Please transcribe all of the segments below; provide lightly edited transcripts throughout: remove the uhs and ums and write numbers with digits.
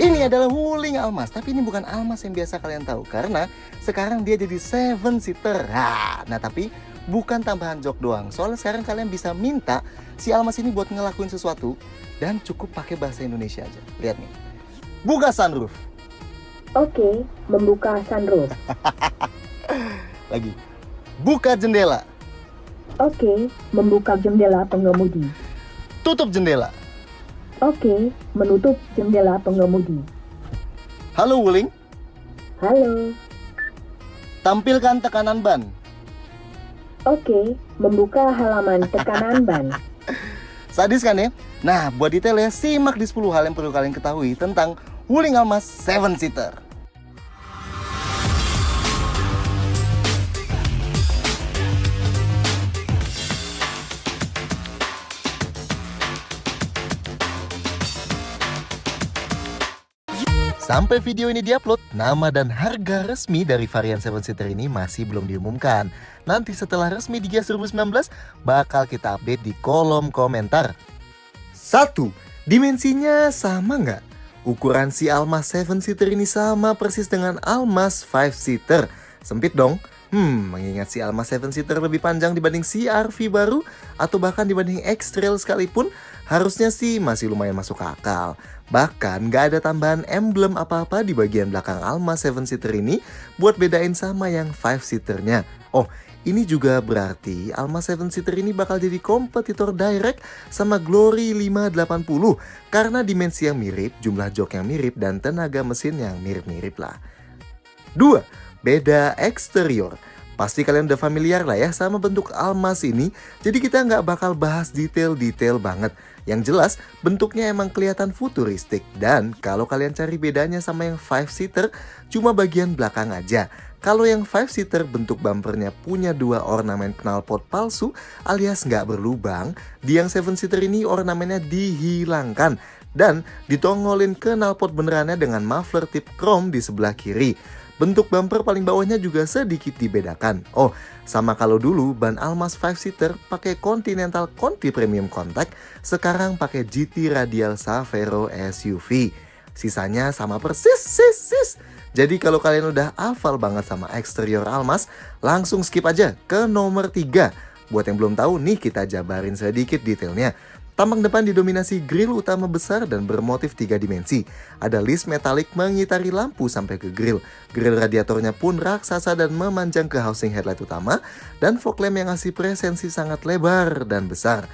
Ini adalah Wuling Almas, tapi ini bukan Almas yang biasa kalian tahu karena sekarang dia jadi 7-seater. Nah, tapi bukan tambahan jok doang. Soalnya sekarang kalian bisa minta si Almas ini buat ngelakuin sesuatu dan cukup pakai bahasa Indonesia aja. Lihat nih. Buka sunroof. Oke, membuka sunroof. Lagi. Buka jendela. Oke, membuka jendela pengemudi. Tutup jendela. Oke, menutup jendela pengemudi. Halo Wuling. Halo. Tampilkan tekanan ban. Oke, membuka halaman tekanan ban. Sadis kan ya? Nah, buat detailnya simak di 10 hal yang perlu kalian ketahui tentang Wuling Almas 7-seater. Sampai video ini diupload, nama dan harga resmi dari varian 7-seater ini masih belum diumumkan. Nanti setelah resmi di GIIA 2019, bakal kita update di kolom komentar. 1. Dimensinya sama nggak? Ukuran si Almas 7-seater ini sama persis dengan Almas 5-seater. Sempit dong. Mengingat si Almas 7-seater lebih panjang dibanding si RV baru, atau bahkan dibanding X-Trail sekalipun, harusnya sih masih lumayan masuk akal. Bahkan gak ada tambahan emblem apa-apa di bagian belakang Almas 7-seater ini buat bedain sama yang 5-seaternya. Oh, ini juga berarti Almas 7-seater ini bakal jadi kompetitor direct sama Glory 580 karena dimensi yang mirip, jumlah jok yang mirip, dan tenaga mesin yang mirip-mirip lah. 2. Beda eksterior. Pasti kalian udah familiar lah ya sama bentuk Almas ini, jadi kita nggak bakal bahas detail-detail banget. Yang jelas, bentuknya emang kelihatan futuristik. Dan kalau kalian cari bedanya sama yang 5-seater, cuma bagian belakang aja. Kalau yang 5-seater bentuk bumpernya punya 2 ornamen knalpot palsu alias nggak berlubang, di yang 7-seater ini ornamennya dihilangkan dan ditongolin knalpot benerannya dengan muffler tip chrome di sebelah kiri. Bentuk bumper paling bawahnya juga sedikit dibedakan. Oh, sama kalau dulu ban Almas 5-seater pakai Continental Conti Premium Contact, sekarang pakai GT Radial Savero SUV. Sisanya sama persis. Jadi kalau kalian udah hafal banget sama eksterior Almas, langsung skip aja ke nomor 3. Buat yang belum tahu nih, kita jabarin sedikit detailnya. Tampang depan didominasi grill utama besar dan bermotif 3 dimensi. Ada list metalik mengitari lampu sampai ke grill. Grill radiatornya pun raksasa dan memanjang ke housing headlight utama. Dan fog lamp yang ngasih presensi sangat lebar dan besar.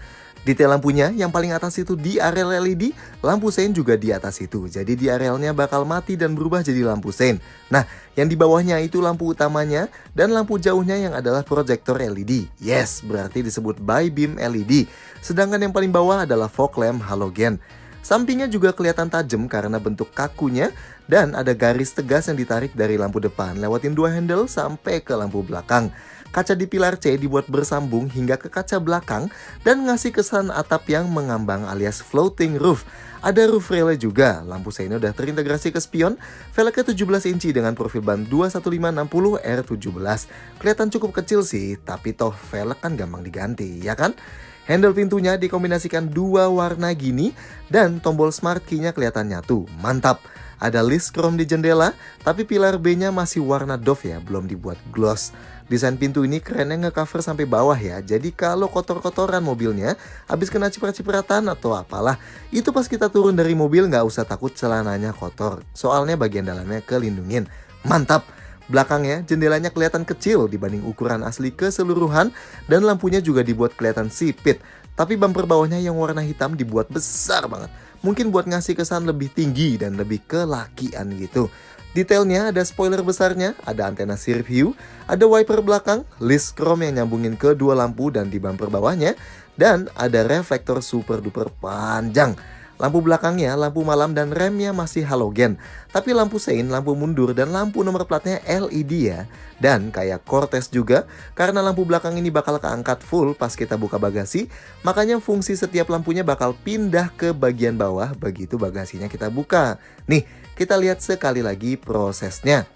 Detail lampunya yang paling atas itu di areal LED, lampu sein juga di atas itu. Jadi di arealnya bakal mati dan berubah jadi lampu sein. Nah, yang di bawahnya itu lampu utamanya dan lampu jauhnya yang adalah proyektor LED. Yes, berarti disebut bi-beam LED. Sedangkan yang paling bawah adalah fog lamp halogen. Sampingnya juga kelihatan tajam karena bentuk kakunya dan ada garis tegas yang ditarik dari lampu depan lewatin 2 handle sampai ke lampu belakang. Kaca di pilar C dibuat bersambung hingga ke kaca belakang dan ngasih kesan atap yang mengambang alias floating roof. Ada roof railnya juga, lampu seinnya udah terintegrasi ke spion, velgnya 17 inci dengan profil ban 21560 R17. Kelihatan cukup kecil sih, tapi toh velg kan gampang diganti, ya kan? Handle pintunya dikombinasikan 2 warna gini dan tombol smart key-nya kelihatan nyatu, mantap. Ada list chrome di jendela, tapi pilar B-nya masih warna doff ya, belum dibuat gloss. Desain pintu ini kerennya nge-cover sampai bawah ya, jadi kalau kotor-kotoran mobilnya, habis kena ciprat-cipratan atau apalah, itu pas kita turun dari mobil nggak usah takut celananya kotor, soalnya bagian dalamnya kelindungin. Mantap! Belakangnya, jendelanya kelihatan kecil dibanding ukuran asli keseluruhan, dan lampunya juga dibuat kelihatan sipit. Tapi bumper bawahnya yang warna hitam dibuat besar banget. Mungkin buat ngasih kesan lebih tinggi dan lebih kelakian gitu. Detailnya ada spoiler besarnya, ada antena sirip hiu, ada wiper belakang, list chrome yang nyambungin ke 2 lampu dan di bumper bawahnya, dan ada reflektor super duper panjang. Lampu belakangnya, lampu malam dan remnya masih halogen. Tapi lampu sein, lampu mundur, dan lampu nomor platnya LED ya. Dan kayak Cortez juga, karena lampu belakang ini bakal keangkat full pas kita buka bagasi, makanya fungsi setiap lampunya bakal pindah ke bagian bawah begitu bagasinya kita buka. Nih, kita lihat sekali lagi prosesnya.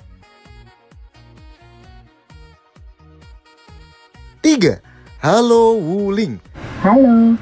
3. Halo Wuling. Halo.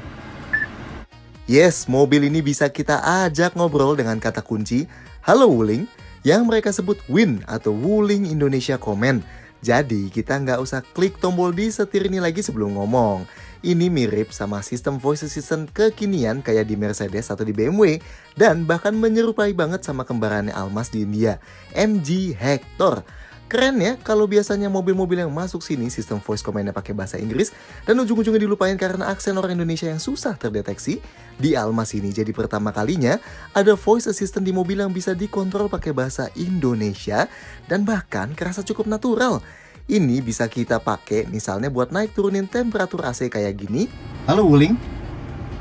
Yes, mobil ini bisa kita ajak ngobrol dengan kata kunci Halo Wuling, yang mereka sebut WIN atau Wuling Indonesia Comment. Jadi kita nggak usah klik tombol di setir ini lagi sebelum ngomong. Ini mirip sama sistem voice assistant kekinian kayak di Mercedes atau di BMW. Dan bahkan menyerupai banget sama kembarannya Almas di India, MG Hector. Keren ya, kalau biasanya mobil-mobil yang masuk sini sistem voice command-nya pakai bahasa Inggris dan ujung-ujungnya dilupain karena aksen orang Indonesia yang susah terdeteksi. Di Almas ini jadi pertama kalinya ada voice assistant di mobil yang bisa dikontrol pakai bahasa Indonesia dan bahkan kerasa cukup natural. Ini bisa kita pakai misalnya buat naik turunin temperatur AC kayak gini. Halo Wuling.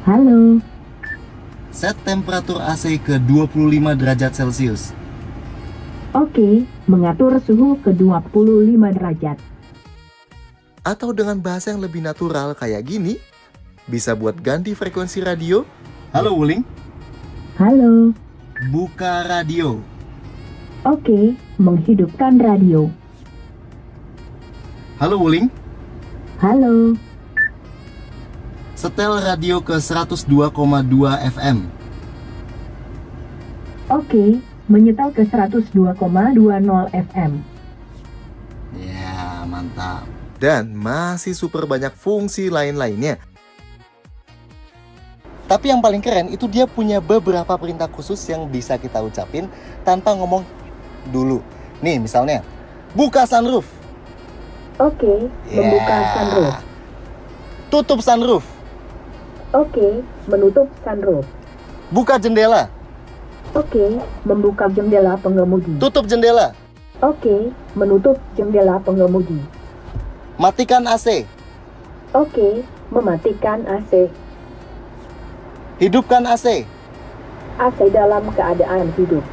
Halo. Set temperatur AC ke 25 derajat Celcius. Oke, mengatur suhu ke 25 derajat. Atau dengan bahasa yang lebih natural kayak gini, bisa buat ganti frekuensi radio. Halo Wuling. Halo. Buka radio. Oke, menghidupkan radio. Halo Wuling. Halo. Setel radio ke 102,2 FM. Oke, menyetel ke 102,20 FM. Ya, mantap. Dan masih super banyak fungsi lain-lainnya. Tapi yang paling keren itu dia punya beberapa perintah khusus yang bisa kita ucapin tanpa ngomong dulu. Nih misalnya, buka sunroof. Oke, membuka sunroof. Tutup sunroof. Oke, menutup sunroof. Buka jendela. Oke, membuka jendela pengemudi. Tutup jendela. Oke, menutup jendela pengemudi. Matikan AC. Oke, mematikan AC. Hidupkan AC. AC dalam keadaan hidup.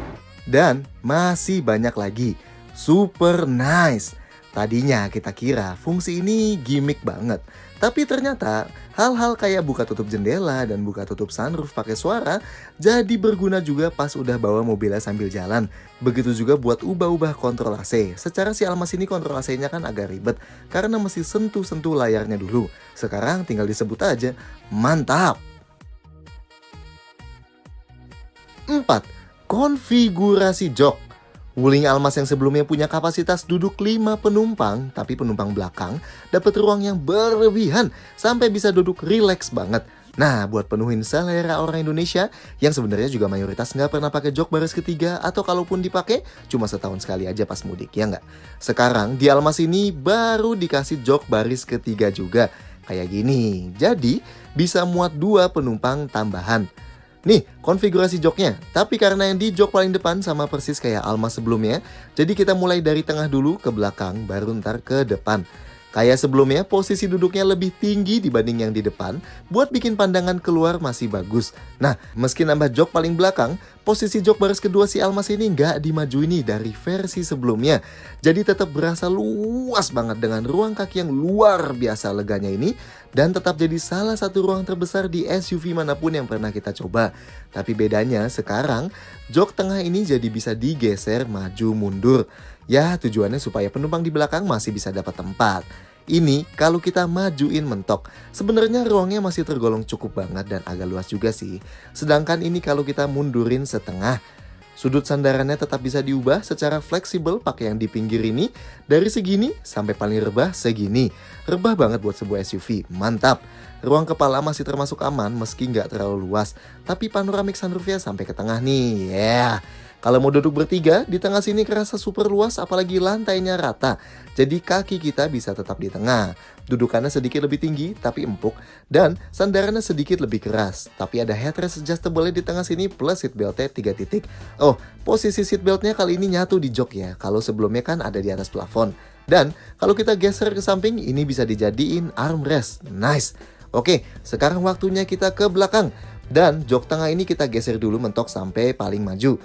Dan masih banyak lagi. Super nice. Tadinya kita kira fungsi ini gimmick banget. Tapi ternyata hal-hal kayak buka tutup jendela dan buka tutup sunroof pakai suara jadi berguna juga pas udah bawa mobilnya sambil jalan. Begitu juga buat ubah-ubah kontrol AC. Secara si Almas ini kontrol AC-nya kan agak ribet karena mesti sentuh-sentuh layarnya dulu. Sekarang tinggal disebut aja, mantap! 4. Konfigurasi jok. Wuling Almas yang sebelumnya punya kapasitas duduk 5 penumpang, tapi penumpang belakang dapat ruang yang berlebihan sampai bisa duduk rileks banget. Nah, buat penuhin selera orang Indonesia yang sebenarnya juga mayoritas nggak pernah pakai jok baris ketiga atau kalaupun dipakai cuma setahun sekali aja pas mudik, ya nggak? Sekarang di Almas ini baru dikasih jok baris ketiga juga, kayak gini. Jadi bisa muat 2 penumpang tambahan. Nih, konfigurasi joknya. Tapi karena yang di jok paling depan sama persis kayak Almas sebelumnya, jadi kita mulai dari tengah dulu ke belakang, baru ntar ke depan. Kayak sebelumnya, posisi duduknya lebih tinggi dibanding yang di depan, buat bikin pandangan keluar masih bagus. Nah, meski nambah jok paling belakang, posisi jok baris kedua si Almas ini nggak dimajuin nih dari versi sebelumnya. Jadi tetap berasa luas banget dengan ruang kaki yang luar biasa leganya ini, dan tetap jadi salah satu ruang terbesar di SUV manapun yang pernah kita coba. Tapi bedanya sekarang, jok tengah ini jadi bisa digeser maju mundur. Ya, tujuannya supaya penumpang di belakang masih bisa dapat tempat. Ini kalau kita majuin mentok. Sebenarnya ruangnya masih tergolong cukup banget dan agak luas juga sih. Sedangkan ini kalau kita mundurin setengah. Sudut sandarannya tetap bisa diubah secara fleksibel pakai yang di pinggir ini. Dari segini sampai paling rebah segini. Rebah banget buat sebuah SUV, mantap. Ruang kepala masih termasuk aman meski nggak terlalu luas. Tapi panoramik sunroofnya sampai ke tengah nih, yeah. Kalau mau duduk bertiga, di tengah sini kerasa super luas apalagi lantainya rata. Jadi kaki kita bisa tetap di tengah. Dudukannya sedikit lebih tinggi tapi empuk. Dan sandarannya sedikit lebih keras. Tapi ada headrest adjustable di tengah sini plus seatbeltnya 3 titik. Oh, posisi seatbeltnya kali ini nyatu di jok ya. Kalau sebelumnya kan ada di atas plafon. Dan kalau kita geser ke samping, ini bisa dijadiin armrest. Nice. Oke, sekarang waktunya kita ke belakang. Dan jok tengah ini kita geser dulu mentok sampai paling maju.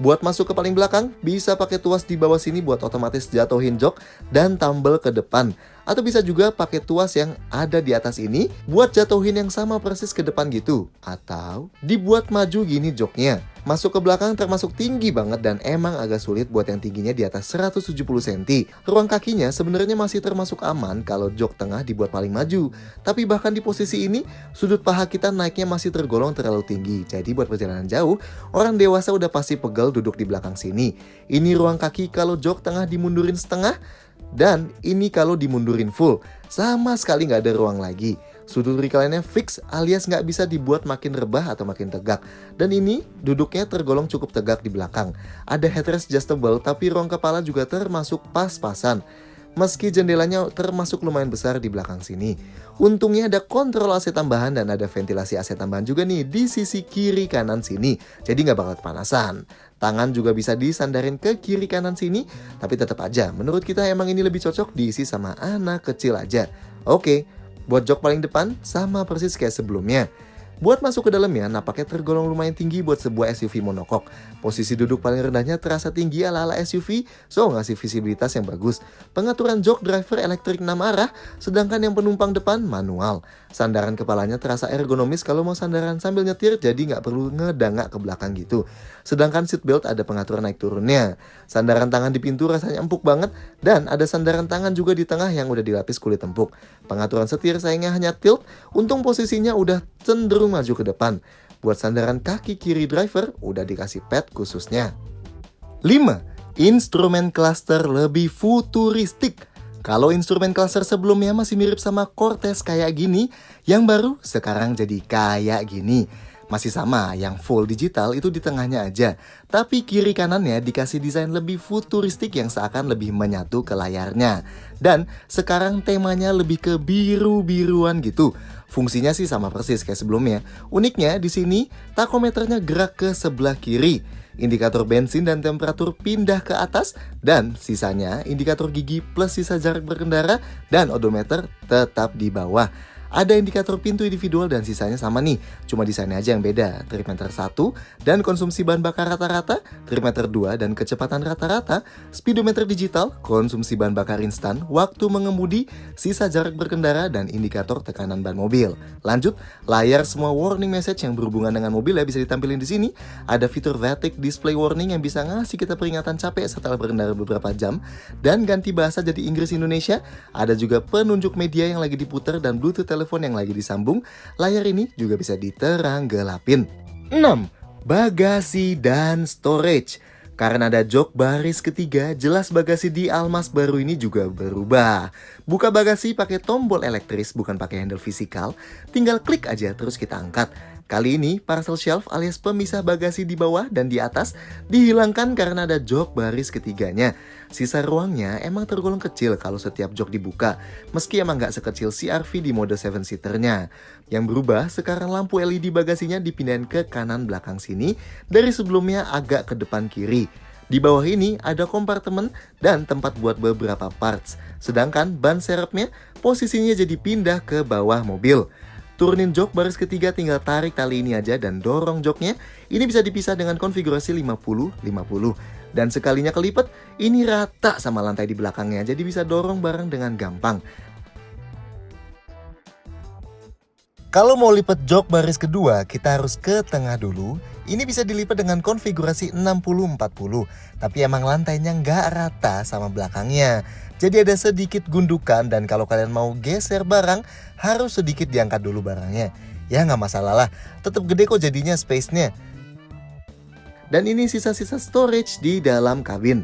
Buat masuk ke paling belakang, bisa pakai tuas di bawah sini buat otomatis jatuhin jok dan tumble ke depan. Atau bisa juga pakai tuas yang ada di atas ini buat jatuhin yang sama persis ke depan gitu. Atau dibuat maju gini joknya. Masuk ke belakang termasuk tinggi banget dan emang agak sulit buat yang tingginya di atas 170 cm. Ruang kakinya sebenarnya masih termasuk aman kalau jok tengah dibuat paling maju. Tapi bahkan di posisi ini, sudut paha kita naiknya masih tergolong terlalu tinggi. Jadi buat perjalanan jauh, orang dewasa udah pasti pegel duduk di belakang sini. Ini ruang kaki kalau jok tengah dimundurin setengah, dan ini kalau dimundurin full. Sama sekali nggak ada ruang lagi. Sudut recline-nya fix alias nggak bisa dibuat makin rebah atau makin tegak. Dan ini duduknya tergolong cukup tegak di belakang. Ada headrest adjustable tapi ruang kepala juga termasuk pas-pasan. Meski jendelanya termasuk lumayan besar di belakang sini. Untungnya ada kontrol AC tambahan dan ada ventilasi AC tambahan juga nih di sisi kiri kanan sini. Jadi nggak bakal kepanasan. Tangan juga bisa disandarin ke kiri kanan sini. Tapi tetap aja menurut kita emang ini lebih cocok diisi sama anak kecil aja. Oke, buat jok paling depan sama persis kayak sebelumnya. Buat masuk ke dalamnya, napaknya tergolong lumayan tinggi buat sebuah SUV monokok. Posisi duduk paling rendahnya terasa tinggi ala-ala SUV, so ngasih visibilitas yang bagus. Pengaturan jok driver elektrik 6 arah, sedangkan yang penumpang depan manual. Sandaran kepalanya terasa ergonomis kalau mau sandaran sambil nyetir, jadi nggak perlu ngedangak ke belakang gitu. Sedangkan seatbelt ada pengaturan naik turunnya. Sandaran tangan di pintu rasanya empuk banget, dan ada sandaran tangan juga di tengah yang udah dilapis kulit empuk. Pengaturan setir sayangnya hanya tilt, untung posisinya udah cenderung maju ke depan. Buat sandaran kaki kiri driver udah dikasih pad khususnya. 5. Instrumen cluster lebih futuristik. Kalau instrumen cluster sebelumnya masih mirip sama Cortez kayak gini, yang baru sekarang jadi kayak gini. Masih sama, yang full digital itu di tengahnya aja. Tapi kiri kanannya dikasih desain lebih futuristik yang seakan lebih menyatu ke layarnya. Dan sekarang temanya lebih ke biru-biruan gitu. Fungsinya sih sama persis kayak sebelumnya. Uniknya di sini takometernya gerak ke sebelah kiri. Indikator bensin dan temperatur pindah ke atas. Dan sisanya indikator gigi plus sisa jarak berkendara dan odometer tetap di bawah. Ada indikator pintu individual dan sisanya sama nih, cuma desainnya aja yang beda. Trimeter 1 dan konsumsi bahan bakar rata-rata, trimeter 2 dan kecepatan rata-rata, speedometer digital, konsumsi bahan bakar instan, waktu mengemudi, sisa jarak berkendara, dan indikator tekanan ban mobil. Lanjut, layar semua warning message yang berhubungan dengan mobil ya bisa ditampilin di sini. Ada fitur fatigue display warning yang bisa ngasih kita peringatan capek setelah berkendara beberapa jam, dan ganti bahasa jadi Inggris Indonesia. Ada juga penunjuk media yang lagi diputar dan Bluetooth telepon yang lagi disambung. Layar ini juga bisa diterang gelapin. 6. Bagasi dan storage. Karena ada jok baris ketiga, jelas bagasi di Almas baru ini juga berubah. Buka bagasi pakai tombol elektris, bukan pakai handle fisikal. Tinggal klik aja terus kita angkat. Kali ini parcel shelf alias pemisah bagasi di bawah dan di atas dihilangkan karena ada jok baris ketiganya. Sisa ruangnya emang tergolong kecil kalau setiap jok dibuka, meski emang nggak sekecil CR-V di mode 7-seaternya. Yang berubah sekarang lampu LED bagasinya dipindahin ke kanan belakang sini dari sebelumnya agak ke depan kiri. Di bawah ini ada kompartemen dan tempat buat beberapa parts. Sedangkan ban serepnya posisinya jadi pindah ke bawah mobil. Turunin jok baris ketiga tinggal tarik tali ini aja dan dorong joknya. Ini bisa dipisah dengan konfigurasi 50-50. Dan sekalinya kelipet, ini rata sama lantai di belakangnya. Jadi bisa dorong barang dengan gampang. Kalau mau lipat jok baris kedua, kita harus ke tengah dulu. Ini bisa dilipat dengan konfigurasi 60-40. Tapi emang lantainya nggak rata sama belakangnya. Jadi ada sedikit gundukan dan kalau kalian mau geser barang, harus sedikit diangkat dulu barangnya. Ya nggak masalah lah, tetap gede kok jadinya space-nya. Dan ini sisa-sisa storage di dalam kabin.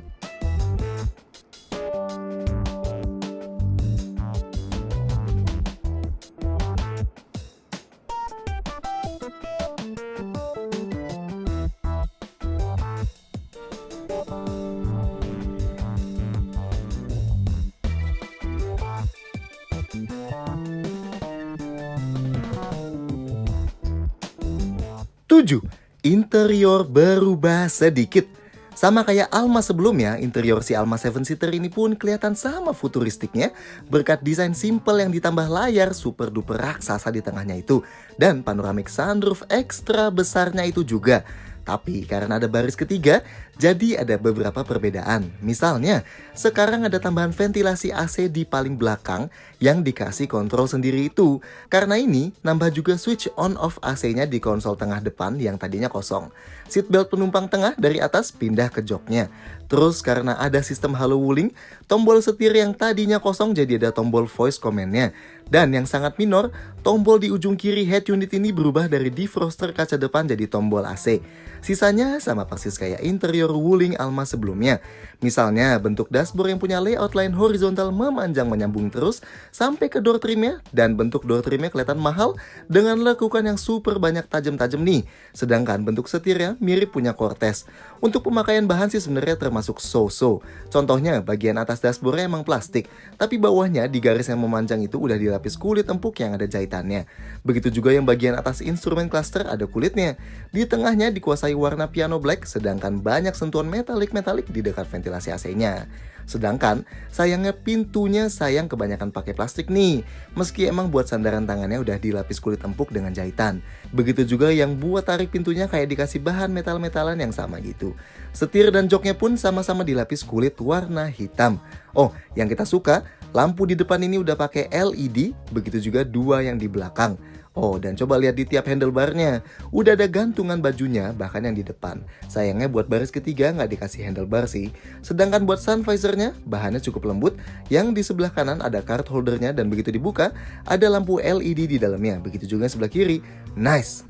Tujuh, interior berubah sedikit. Sama kayak Alma sebelumnya, interior si Alma 7-seater ini pun kelihatan sama futuristiknya berkat desain simple yang ditambah layar super duper raksasa di tengahnya itu dan panoramic sunroof ekstra besarnya itu juga. Tapi karena ada baris ketiga, jadi ada beberapa perbedaan. Misalnya, sekarang ada tambahan ventilasi AC di paling belakang yang dikasih kontrol sendiri itu. Karena ini, nambah juga switch on off AC-nya di konsol tengah depan yang tadinya kosong. Seatbelt penumpang tengah dari atas pindah ke joknya. Terus karena ada sistem halo wuling, tombol setir yang tadinya kosong jadi ada tombol voice command-nya. Dan yang sangat minor, tombol di ujung kiri head unit ini berubah dari defroster kaca depan jadi tombol AC. Sisanya sama persis kayak interior wuling Alma sebelumnya. Misalnya bentuk dashboard yang punya layout line horizontal memanjang menyambung terus sampai ke door trimnya, dan bentuk door trimnya kelihatan mahal dengan lekukan yang super banyak tajam-tajam nih. Sedangkan bentuk setirnya mirip punya Cortez. Untuk pemakaian bahan sih sebenarnya termasuk so-so. Contohnya bagian atas dashboardnya emang plastik, tapi bawahnya di garis yang memanjang itu udah dilapis kulit empuk yang ada jahitannya. Begitu juga yang bagian atas instrumen cluster ada kulitnya. Di tengahnya dikuasai warna piano black, sedangkan banyak sentuhan metalik-metalik di dekat ventilasi AC-nya. Sedangkan sayangnya pintunya kebanyakan pakai plastik nih, meski emang buat sandaran tangannya udah dilapis kulit empuk dengan jahitan. Begitu juga yang buat tarik pintunya kayak dikasih bahan metal-metalan yang sama gitu. Setir dan joknya pun sama-sama dilapis kulit warna hitam. Oh, yang kita suka, lampu di depan ini udah pakai LED, begitu juga dua yang di belakang. Oh, dan coba lihat di tiap handlebarnya, udah ada gantungan bajunya bahkan yang di depan. Sayangnya buat baris ketiga nggak dikasih handlebar sih. Sedangkan buat sun visornya, bahannya cukup lembut. Yang di sebelah kanan ada card holdernya dan begitu dibuka, ada lampu LED di dalamnya. Begitu juga sebelah kiri. Nice!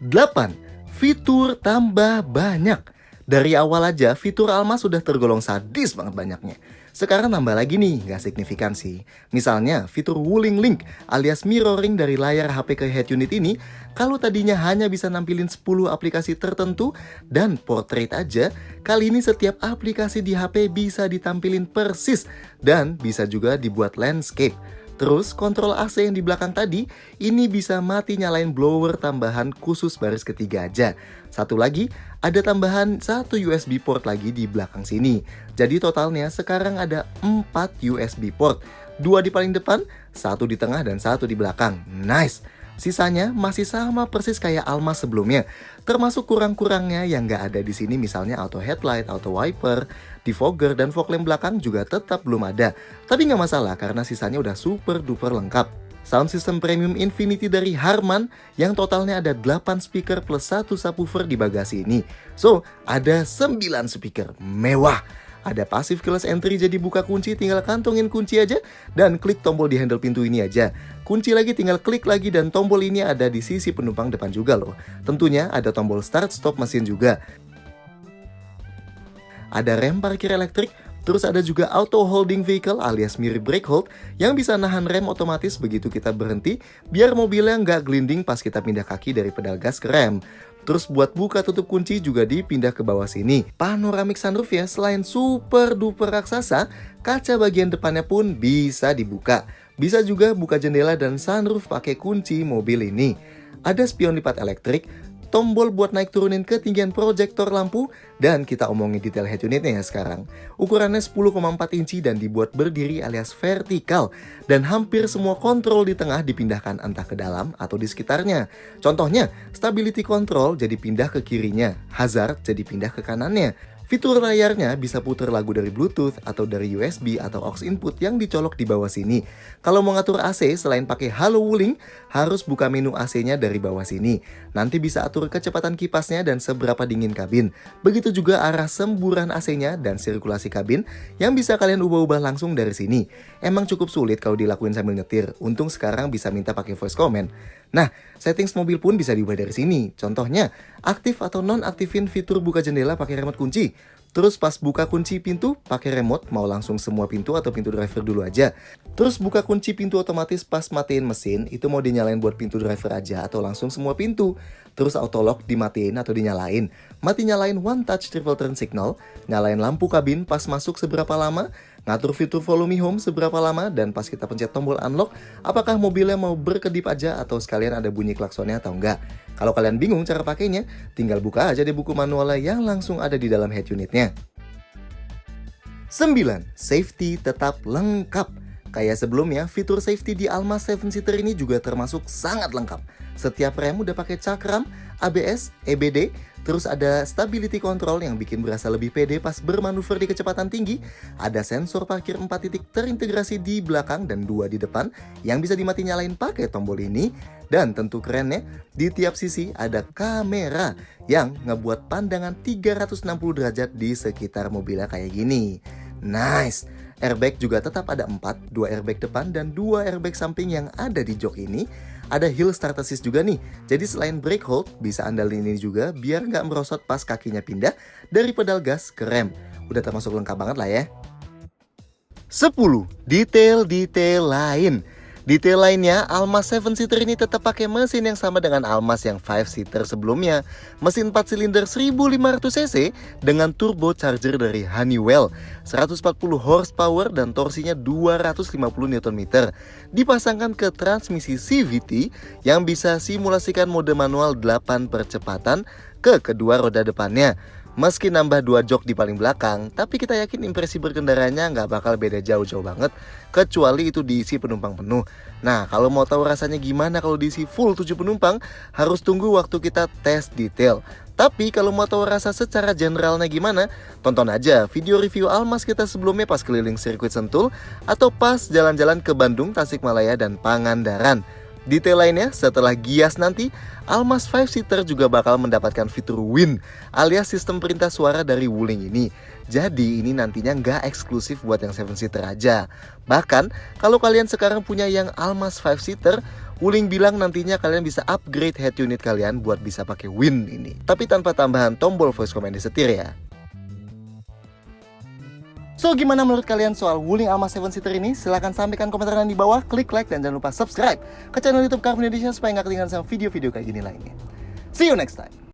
8. Fitur tambah banyak. Dari awal aja, fitur Alma sudah tergolong sadis banget banyaknya. Sekarang tambah lagi nih, nggak signifikan sih. Misalnya, fitur Wuling Link alias mirroring dari layar HP ke head unit ini, kalau tadinya hanya bisa nampilin 10 aplikasi tertentu dan portrait aja, kali ini setiap aplikasi di HP bisa ditampilin persis dan bisa juga dibuat landscape. Terus kontrol AC yang di belakang tadi, ini bisa mati nyalain blower tambahan khusus baris ketiga aja. Satu lagi, ada tambahan satu USB port lagi di belakang sini. Jadi totalnya sekarang ada 4 USB port. 2 di paling depan, 1 di tengah dan 1 di belakang. Nice! Sisanya masih sama persis kayak Alma sebelumnya. Termasuk kurang-kurangnya yang nggak ada di sini, misalnya auto headlight, auto wiper, defogger, dan fog lamp belakang juga tetap belum ada. Tapi nggak masalah karena sisanya udah super duper lengkap. Sound system premium Infinity dari Harman yang totalnya ada 8 speaker plus 1 subwoofer di bagasi ini. So, ada 9 speaker mewah. Ada passive keyless entry, jadi buka kunci tinggal kantongin kunci aja dan klik tombol di handle pintu ini aja. Kunci lagi tinggal klik lagi dan tombol ini ada di sisi penumpang depan juga loh. Tentunya ada tombol start stop mesin juga. Ada rem parkir elektrik, terus ada juga auto holding vehicle alias mirip brake hold yang bisa nahan rem otomatis begitu kita berhenti biar mobilnya nggak gelinding pas kita pindah kaki dari pedal gas ke rem. Terus buat buka tutup kunci juga dipindah ke bawah sini. Panoramic sunroof ya, selain super duper raksasa, kaca bagian depannya pun bisa dibuka. Bisa juga buka jendela dan sunroof pakai kunci mobil ini. Ada spion lipat elektrik, tombol buat naik turunin ketinggian proyektor lampu, dan kita omongin detail head unitnya ya sekarang. Ukurannya 10,4 inci dan dibuat berdiri alias vertikal, dan hampir semua kontrol di tengah dipindahkan entah ke dalam atau di sekitarnya. Contohnya, stability control jadi pindah ke kirinya, hazard jadi pindah ke kanannya. Fitur layarnya bisa putar lagu dari Bluetooth atau dari USB atau aux input yang dicolok di bawah sini. Kalau mau ngatur AC selain pakai halo wuling, harus buka menu AC-nya dari bawah sini. Nanti bisa atur kecepatan kipasnya dan seberapa dingin kabin. Begitu juga arah semburan AC-nya dan sirkulasi kabin yang bisa kalian ubah-ubah langsung dari sini. Emang cukup sulit kalau dilakuin sambil nyetir. Untung sekarang bisa minta pakai voice command. Nah, settings mobil pun bisa diubah dari sini. Contohnya, aktif atau non-aktifin fitur buka jendela pakai remote kunci. Terus pas buka kunci pintu pakai remote, mau langsung semua pintu atau pintu driver dulu aja. Terus buka kunci pintu otomatis pas matiin mesin, itu mau dinyalain buat pintu driver aja atau langsung semua pintu. Terus auto lock dimatiin atau dinyalain. Mati nyalain one touch triple turn signal, nyalain lampu kabin pas masuk seberapa lama, ngatur fitur volume home seberapa lama, dan pas kita pencet tombol unlock, apakah mobilnya mau berkedip aja atau sekalian ada bunyi klaksonnya atau enggak. Kalau kalian bingung cara pakainya, tinggal buka aja deh buku manualnya yang langsung ada di dalam head unitnya. 9. Safety tetap lengkap. kayak sebelumnya, fitur safety di Almas 7-seater ini juga termasuk sangat lengkap. Setiap rem udah pakai cakram, ABS, EBD, terus ada stability control yang bikin berasa lebih pede pas bermanuver di kecepatan tinggi. Ada sensor parkir 4 titik terintegrasi di belakang dan 2 di depan yang bisa dimati nyalain pakai tombol ini. Dan tentu kerennya, di tiap sisi ada kamera yang ngebuat pandangan 360 derajat di sekitar mobilnya kayak gini. Nice! Airbag juga tetap ada 4, 2 airbag depan dan 2 airbag samping yang ada di jok ini. Ada hill start assist juga nih, jadi selain brake hold, bisa andalin ini juga biar nggak merosot pas kakinya pindah dari pedal gas ke rem. Udah termasuk lengkap banget lah ya. 10. Detail-detail lain. Detail lainnya, Almas 7-seater ini tetap pakai mesin yang sama dengan Almas yang 5-seater sebelumnya. Mesin 4 silinder 1500 cc dengan turbocharger dari Honeywell, 140 horsepower dan torsinya 250 Nm. Dipasangkan ke transmisi CVT yang bisa simulasikan mode manual 8 percepatan ke kedua roda depannya. Meski nambah 2 jok di paling belakang, tapi kita yakin impresi berkendaranya nggak bakal beda jauh-jauh banget, kecuali itu diisi penumpang penuh. Nah, kalau mau tahu rasanya gimana kalau diisi full 7 penumpang, harus tunggu waktu kita tes detail. Tapi kalau mau tahu rasa secara generalnya gimana, tonton aja video review Almas kita sebelumnya pas keliling sirkuit Sentul, atau pas jalan-jalan ke Bandung, Tasikmalaya, dan Pangandaran. Detail lainnya, setelah Gias nanti, Almas 5-seater juga bakal mendapatkan fitur Win, alias sistem perintah suara dari Wuling ini. Jadi ini nantinya nggak eksklusif buat yang 7-seater aja. Bahkan, kalau kalian sekarang punya yang Almas 5-seater, Wuling bilang nantinya kalian bisa upgrade head unit kalian buat bisa pakai Win ini. Tapi tanpa tambahan tombol voice command di setir ya. So, gimana menurut kalian soal Wuling Almas 7-seater ini? Silahkan sampaikan komentar kalian di bawah, klik like, dan jangan lupa subscribe ke channel YouTube Car Free Indonesia supaya nggak ketinggalan sama video-video kayak gini lainnya. See you next time!